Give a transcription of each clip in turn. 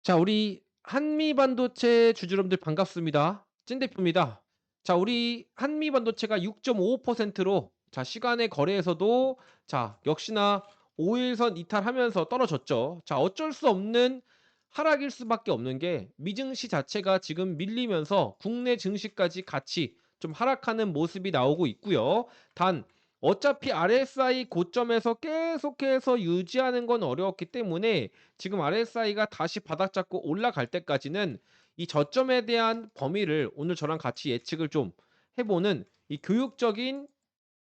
자, 우리 한미 반도체 주주님들 반갑습니다. 찐 대표입니다. 자, 우리 한미 반도체가 6.55%로 자, 시간의 거래에서도 자, 역시나 5일선 이탈하면서 떨어졌죠. 자, 어쩔 수 없는 하락일 수밖에 없는 게 미증시 자체가 지금 밀리면서 국내 증시까지 같이 좀 하락하는 모습이 나오고 있고요. 단 어차피 RSI 고점에서 계속해서 유지하는 건 어려웠기 때문에 지금 RSI가 다시 바닥 잡고 올라갈 때까지는 이 저점에 대한 범위를 오늘 저랑 같이 예측을 좀 해보는 이 교육적인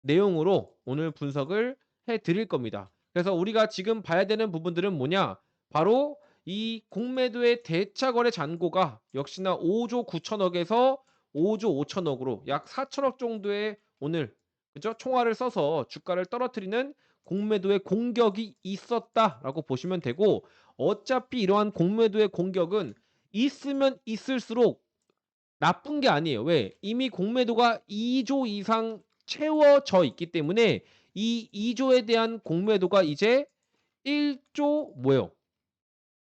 내용으로 오늘 분석을 해 드릴 겁니다. 그래서 우리가 지금 봐야 되는 부분들은 뭐냐? 바로 이 공매도의 대차 거래 잔고가 역시나 5조 9천억에서 5조 5천억으로 약 4천억 정도의 오늘 그죠? 총알을 써서 주가를 떨어뜨리는 공매도의 공격이 있었다라고 보시면 되고 어차피 이러한 공매도의 공격은 있으면 있을수록 나쁜 게 아니에요. 왜? 이미 공매도가 2조 이상 채워져 있기 때문에 이 2조에 대한 공매도가 이제 1조 뭐예요?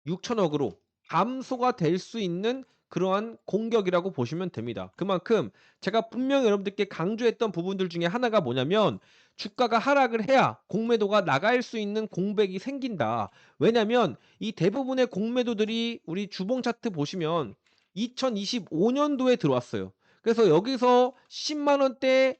6천억으로 감소가 될 수 있는 그러한 공격이라고 보시면 됩니다. 그만큼 제가 분명히 여러분들께 강조했던 부분들 중에 하나가 뭐냐면 주가가 하락을 해야 공매도가 나갈 수 있는 공백이 생긴다. 왜냐면 이 대부분의 공매도들이 우리 주봉 차트 보시면 2025년도에 들어왔어요. 그래서 여기서 10만 원대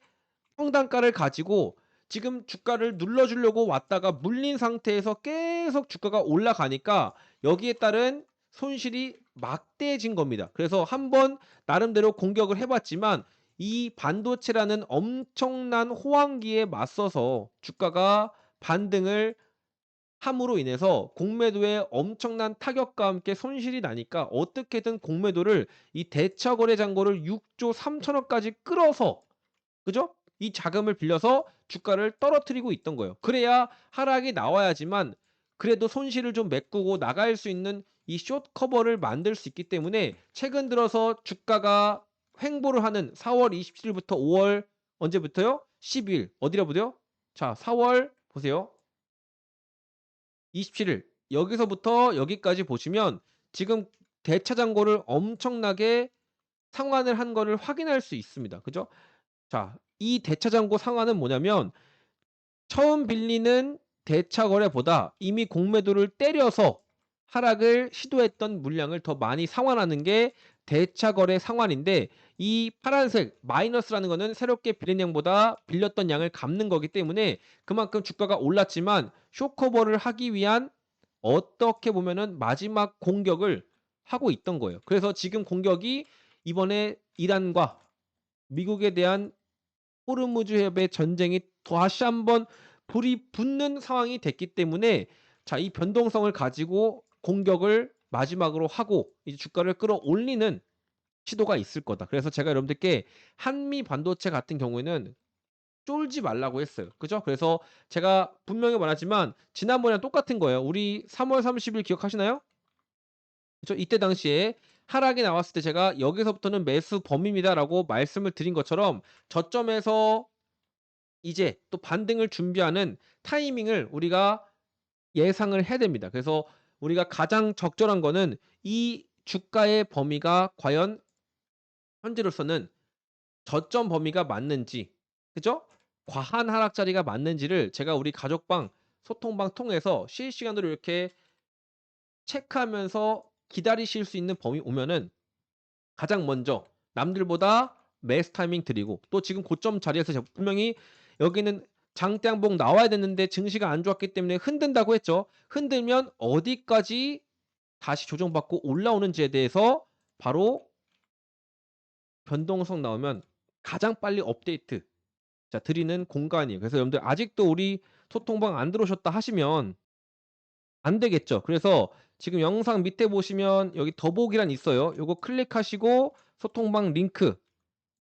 평단가를 가지고 지금 주가를 눌러주려고 왔다가 물린 상태에서 계속 주가가 올라가니까 여기에 따른 손실이 막대해진 겁니다. 그래서 한번 나름대로 공격을 해봤지만 이 반도체라는 엄청난 호황기에 맞서서 주가가 반등을 함으로 인해서 공매도에 엄청난 타격과 함께 손실이 나니까 어떻게든 공매도를 이 대차거래 잔고를 6조 3천억까지 끌어서 그죠? 이 자금을 빌려서 주가를 떨어뜨리고 있던 거예요. 그래야 하락이 나와야지만 그래도 손실을 좀 메꾸고 나갈 수 있는 이 숏 커버를 만들 수 있기 때문에 최근 들어서 주가가 횡보를 하는 4월 27일부터 5월 언제부터요? 10일 어디라 보세요? 자, 4월 보세요. 27일 여기서부터 여기까지 보시면 지금 대차장고를 엄청나게 상환을 한 거를 확인할 수 있습니다. 그죠? 자, 이 대차장고 상환은 뭐냐면 처음 빌리는 대차 거래보다 이미 공매도를 때려서 하락을 시도했던 물량을 더 많이 상환하는 게 대차 거래 상환인데 이 파란색 마이너스라는 거는 새롭게 빌린 양보다 빌렸던 양을 갚는 거기 때문에 그만큼 주가가 올랐지만 숏커버를 하기 위한 어떻게 보면은 마지막 공격을 하고 있던 거예요. 그래서 지금 공격이 이번에 이란과 미국에 대한 호르무즈 해협의 전쟁이 다시 한번 불이 붙는 상황이 됐기 때문에 자, 이 변동성을 가지고 공격을 마지막으로 하고 이제 주가를 끌어올리는 시도가 있을 거다. 그래서 제가 여러분들께 한미 반도체 같은 경우에는 쫄지 말라고 했어요. 그죠? 그래서 제가 분명히 말하지만 지난번이랑 똑같은 거예요. 우리 3월 30일 기억하시나요? 그죠? 이때 당시에 하락이 나왔을 때 제가 "여기서부터는 매수 범위입니다."라고 말씀을 드린 것처럼 저점에서 이제 또 반등을 준비하는 타이밍을 우리가 예상을 해야 됩니다. 그래서 우리가 가장 적절한 거는 이 주가의 범위가 과연 현재로서는 저점 범위가 맞는지 그죠? 과한 하락자리가 맞는지를 제가 우리 가족방 소통방 통해서 실시간으로 이렇게 체크하면서 기다리실 수 있는 범위 오면은 가장 먼저 남들보다 매수 타이밍 드리고 또 지금 고점 자리에서 제가 분명히 여기는 장대 양봉 나와야 되는데 증시가 안 좋았기 때문에 흔든다고 했죠. 흔들면 어디까지 다시 조정받고 올라오는지에 대해서 바로 변동성 나오면 가장 빨리 업데이트 자 드리는 공간이에요. 그래서 여러분들 아직도 우리 소통방 안 들어오셨다 하시면 안 되겠죠. 그래서 지금 영상 밑에 보시면 여기 더보기란 있어요. 요거 클릭하시고 소통방 링크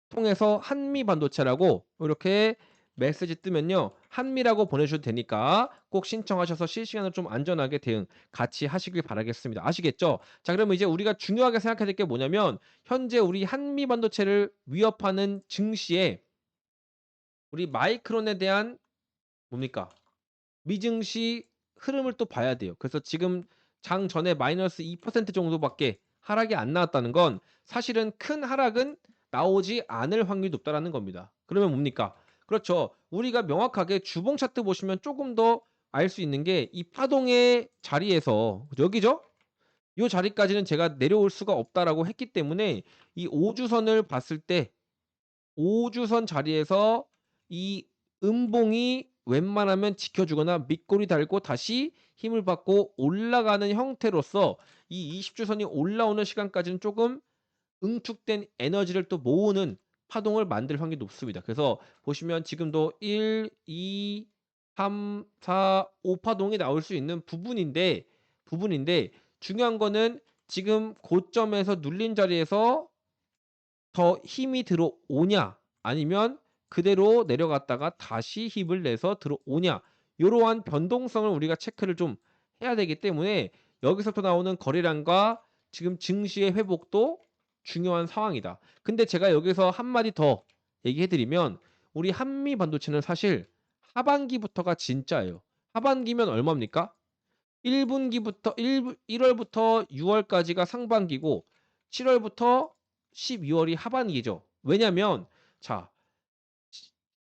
통해서 한미 반도체라고 이렇게 메시지 뜨면요. 한미라고 보내주셔도 되니까 꼭 신청하셔서 실시간으로 좀 안전하게 대응 같이 하시길 바라겠습니다. 아시겠죠? 자, 그러면 이제 우리가 중요하게 생각해야 될 게 뭐냐면 현재 우리 한미 반도체를 위협하는 증시에 우리 마이크론에 대한 뭡니까? 미증시 흐름을 또 봐야 돼요. 그래서 지금 장 전에 마이너스 2% 정도밖에 하락이 안 나왔다는 건 사실은 큰 하락은 나오지 않을 확률이 높다라는 겁니다. 그러면 뭡니까? 그렇죠. 우리가 명확하게 주봉 차트 보시면 조금 더 알 수 있는 게 이 파동의 자리에서 여기죠? 요 자리까지는 제가 내려올 수가 없다라고 했기 때문에 이 5 주선을 봤을 때 5 주선 자리에서 이 음봉이 웬만하면 지켜주거나 밑꼬리 달고 다시 힘을 받고 올라가는 형태로서 이 20 주선이 올라오는 시간까지는 쪼금 응축된 에너지를 또 모으는 파동을 만들 확률이 높습니다. 그래서 보시면 지금도 1, 2, 3, 4, 5 파동이 나올 수 있는 부분인데 중요한 거는 지금 고점에서 눌린 자리에서 더 힘이 들어오냐 아니면 그대로 내려갔다가 다시 힘을 내서 들어오냐 요러한 변동성을 우리가 체크를 좀 해야 되기 때문에 여기서부터 나오는 거래량과 지금 증시의 회복도 중요한 상황이다. 근데 제가 여기서 한마디 더 얘기해 드리면 우리 한미 반도체는 사실 하반기부터가 진짜예요. 하반기면 얼마입니까? 1 분기부터 1 월부터 6 월까지가 상반기고 7 월부터 12 월이 하반기죠. 왜냐면 자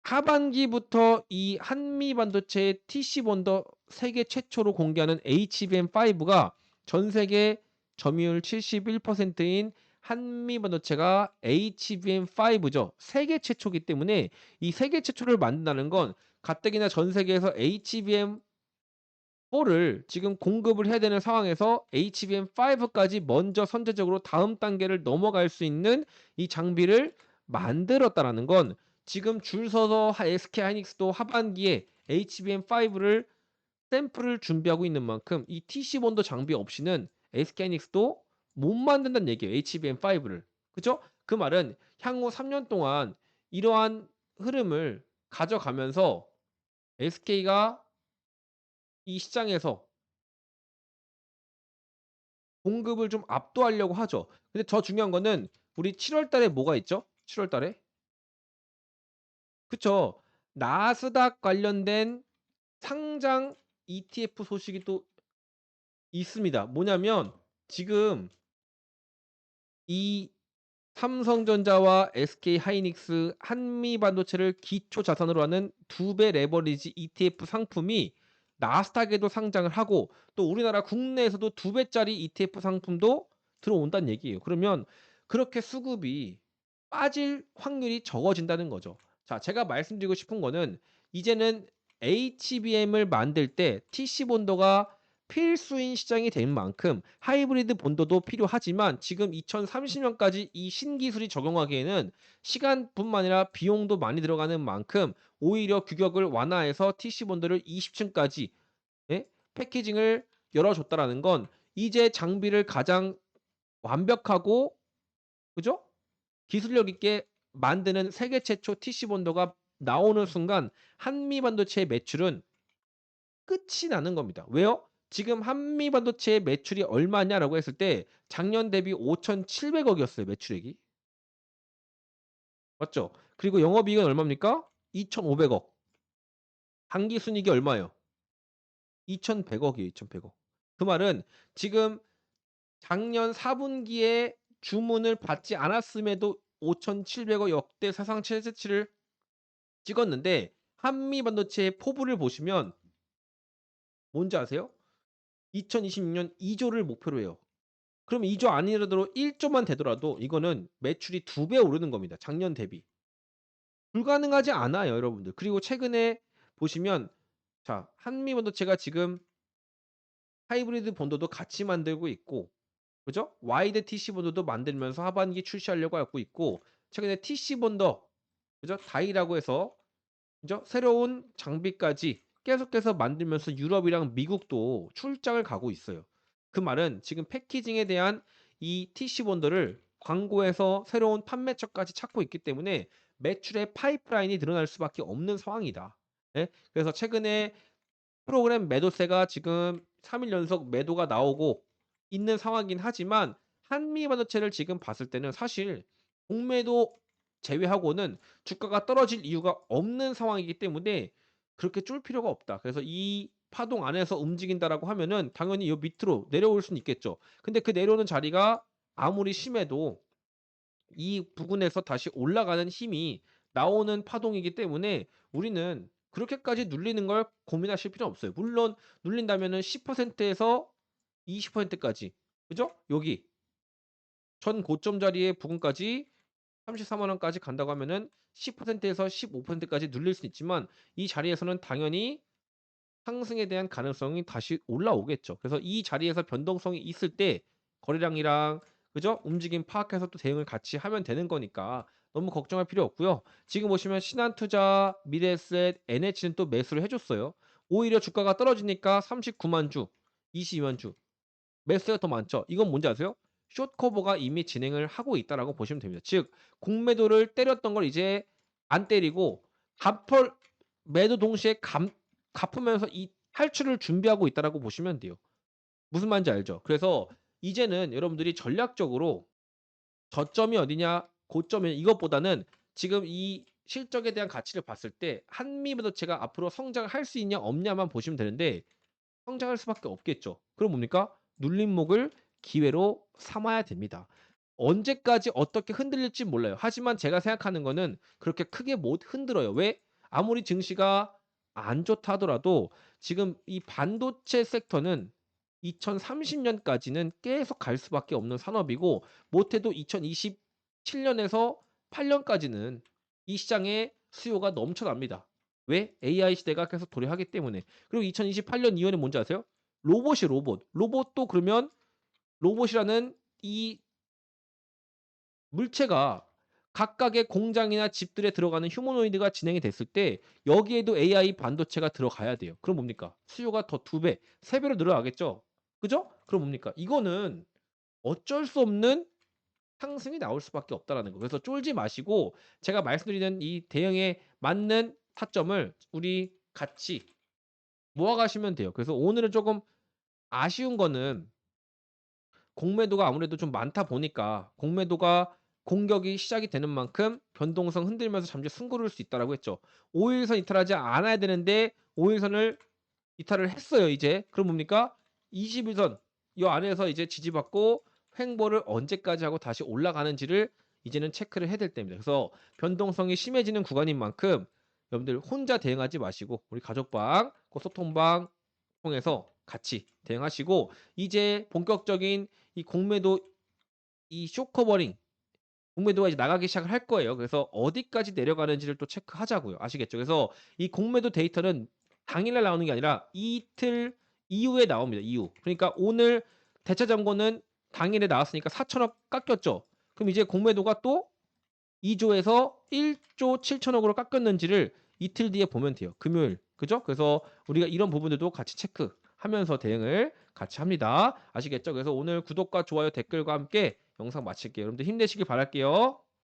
하반기부터 이 한미 반도체의 TC 본더 세계 최초로 공개하는 HBM5가 전 세계 점유율 71%인 한미 반도체가 HBM5죠. 세계 최초기 때문에 이 세계 최초를 만든다는 건 가뜩이나 전 세계에서 HBM 4를 지금 공급을 해야 되는 상황에서 HBM5까지 먼저 선제적으로 다음 단계를 넘어갈 수 있는 이 장비를 만들었다라는 건 지금 줄 서서 SK 하이닉스도 하반기에 HBM5를 샘플을 준비하고 있는 만큼 이 TC 본더 장비 없이는 SK 하이닉스도 못 만든다는 얘기예요, HBM5를. 그죠? 그 말은 향후 3년 동안 이러한 흐름을 가져가면서 SK가 이 시장에서 공급을 좀 압도하려고 하죠. 근데 더 중요한 거는 우리 7월 달에 뭐가 있죠? 7월 달에? 그쵸. 나스닥 관련된 상장 ETF 소식이 또 있습니다. 뭐냐면 지금 이 삼성전자와 SK하이닉스 한미반도체를 기초 자산으로 하는 2배 레버리지 ETF 상품이 나스닥에도 상장을 하고 또 우리나라 국내에서도 2배짜리 ETF 상품도 들어온다는 얘기예요. 그러면 그렇게 수급이 빠질 확률이 적어진다는 거죠. 자, 제가 말씀드리고 싶은 거는 이제는 HBM을 만들 때 TC 본더가 필수인 시장이 된 만큼 하이브리드 본더도 필요하지만 지금 2030년까지 이 신기술이 적용하기에는 시간뿐만 아니라 비용도 많이 들어가는 만큼 오히려 규격을 완화해서 TC 본더를 20 층까지 예 패키징을 열어 줬다라는 건 이제 장비를 가장 완벽하고 그죠? 기술력 있게 만드는 세계 최초 TC 본더가 나오는 순간 한미 반도체의 매출은 끝이 나는 겁니다. 왜요? 지금 한미 반도체의 매출이 얼마냐라고 했을 때 작년 대비 5,700억 이었어요, 매출액이. 맞죠? 그리고 영업이익은 얼마입니까? 2,500억. 당기 순이익이 얼마예요? 2,100억이에요, 2,100억. 그 말은 지금 작년 4 분기에 주문을 받지 않았음에도 5,700억 역대 사상 최대치를 찍었는데 한미 반도체의 포부를 보시면 뭔지 아세요? 2026년 2 조를 목표로 해요. 그럼 2조 아니더라도 1 조만 되더라도 이거는 매출이 2배 오르는 겁니다, 작년 대비. 불가능하지 않아요, 여러분들. 그리고 최근에 보시면 자 한미 반도체가 지금 하이브리드 본더도 같이 만들고 있고 그죠? 와이드 TC 본더도 만들면서 하반기 출시하려고 하고 있고 최근에 TC 본더 그죠? 다이라고 해서 그죠? 새로운 장비까지 계속해서 만들면서 유럽이랑 미국도 출장을 가고 있어요. 그 말은 지금 패키징에 대한 이 TC 본더를 광고해서 새로운 판매처까지 찾고 있기 때문에 매출의 파이프라인이 늘어날 수밖에 없는 상황이다. 예? 그래서 최근에 프로그램 매도세가 지금 3일 연속 매도가 나오고 있는 상황이긴 하지만 한미 반도체를 지금 봤을 때는 사실 공매도 제외하고는 주가가 떨어질 이유가 없는 상황이기 때문에 그렇게 쫄 필요가 없다. 그래서 이 파동 안에서 움직인다라고 하면은 당연히 요 밑으로 내려올 수는 있겠죠. 근데 그 내려오는 자리가 아무리 심해도 이 부근에서 다시 올라가는 힘이 나오는 파동이기 때문에 우리는 그렇게까지 눌리는 걸 고민하실 필요는 없어요. 물론 눌린다면은 10% 에서 20% 까지. 그죠? 여기 전 고점 자리의 부근까지 34만 원까지 간다고 하면은 10% 에서 15% 까지 눌릴 수는 있지만 이 자리에서는 당연히 상승에 대한 가능성이 다시 올라오겠죠. 그래서 이 자리에서 변동성이 있을 때 거래량이랑 그죠? 움직임 파악해서 또 대응을 같이 하면 되는 거니까 너무 걱정할 필요 없고요. 지금 보시면 신한투자, 미래에셋, NH는 또 매수를 해 줬어요. 오히려 주가가 떨어지니까 39만 주, 22만 주 매수가 더 많죠. 이건 뭔지 아세요? 숏 커버가 이미 진행을 하고 있다라고 보시면 됩니다. 즉 공매도를 때렸던 걸 이제 안 때리고 갚을 매도 동시에 갚으면서 이 탈출을 준비하고 있다라고 보시면 돼요. 무슨 말인지 알죠? 그래서 이제는 여러분들이 전략적으로 저점이 어디냐 고점이 이것보다는 지금 이 실적에 대한 가치를 봤을 때 한미반도체가 앞으로 성장을 할 수 있냐 없냐만 보시면 되는데 성장할 수밖에 없겠죠. 그럼 뭡니까? 눌림목을 기회로 삼아야 됩니다. 언제까지 어떻게 흔들릴지 몰라요. 하지만 제가 생각하는 거는 그렇게 크게 못 흔들어요. 왜? 아무리 증시가 안 좋다 하더라도 지금 이 반도체 섹터는 2030 년까지는 계속 갈 수밖에 없는 산업이고 못해도 2027 년에서 8 년까지는 이 시장에 수요가 넘쳐납니다. 왜? AI 시대가 계속 도래하기 때문에. 그리고 2028년 이후에는 뭔지 아세요? 로봇이 로봇. 로봇도 그러면 로봇이라는 이 물체가 각각의 공장이나 집들에 들어가는 휴머노이드가 진행이 됐을 때 여기에도 AI 반도체가 들어가야 돼요. 그럼 뭡니까? 수요가 더 2 배, 3 배로 늘어나겠죠? 그죠? 그럼 뭡니까? 이거는 어쩔 수 없는 상승이 나올 수밖에 없다라는 거. 그래서 쫄지 마시고 제가 말씀드리는 이 대응에 맞는 타점을 우리 같이 모아 가시면 돼요. 그래서 오늘은 쪼금 아쉬운 거는 공매도가 아무래도 좀 많다 보니까 공매도가 공격이 시작이 되는 만큼 변동성 흔들면서 잠시 숨고를 수 있다라고 했죠. 5 일선 이탈하지 않아야 되는데 5 일선을 이탈을 했어요 이제. 그럼 뭡니까? 20 일선 요 안에서 이제 지지받고 횡보를 언제까지 하고 다시 올라가는지를 이제는 체크를 해야 될 때입니다. 그래서 변동성이 심해지는 구간인 만큼 여러분들 혼자 대응하지 마시고 우리 가족방, 그 소통방 통해서 같이 대응하시고 이제 본격적인 이 공매도 이 쇼커버링 공매도가 이제 나가기 시작을 할 거예요. 그래서 어디까지 내려가는지를 또 체크하자고요. 아시겠죠? 그래서 이 공매도 데이터는 당일날 나오는 게 아니라 이틀 이후에 나옵니다. 이후. 그러니까 오늘 대차 점고는 당일에 나왔으니까 4천억 깎였죠. 그럼 이제 공매도가 또 2조에서 1조 7천억으로 깎였는지를 이틀 뒤에 보면 돼요. 금요일. 그죠? 그래서 우리가 이런 부분들도 같이 체크하면서 대응을 같이 합니다. 아시겠죠? 그래서 오늘 구독과 좋아요, 댓글과 함께 영상 마칠게요. 여러분들 힘내시길 바랄게요.